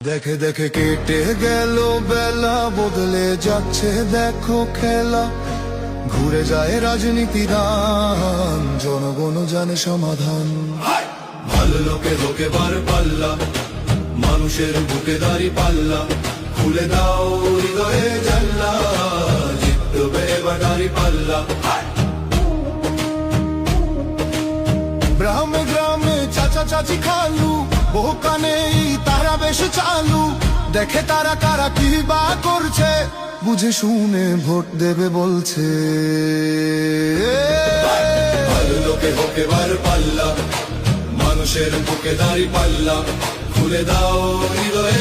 দেখে দেখে কেটে গেল বেলা, বদলে যাচ্ছে দেখো খেলা। ঘুরে যায় রাজনীতি রান, জনগণ জানে সমাধান। ভালো লোকে লোকে বার পাল্লা, মানুষের বুকে দাড়ি পাল্লা। খুলে দাও হৃদয়ে জানলা, জিতবে এবার দাড়ি পাল্লা। গ্রামে গ্রামে চাচা চাচি খালু, বহু কানে তারা বেশ চালু। দেখে তারা কারা কি বা করছে, বুঝে শুনে ভোট দেবে বলছে। ভালো লোকে হোকে বার পাল্লা, মানুষের বুকে দাড়ি পাল্লা। খুলে দাও হৃদয়ে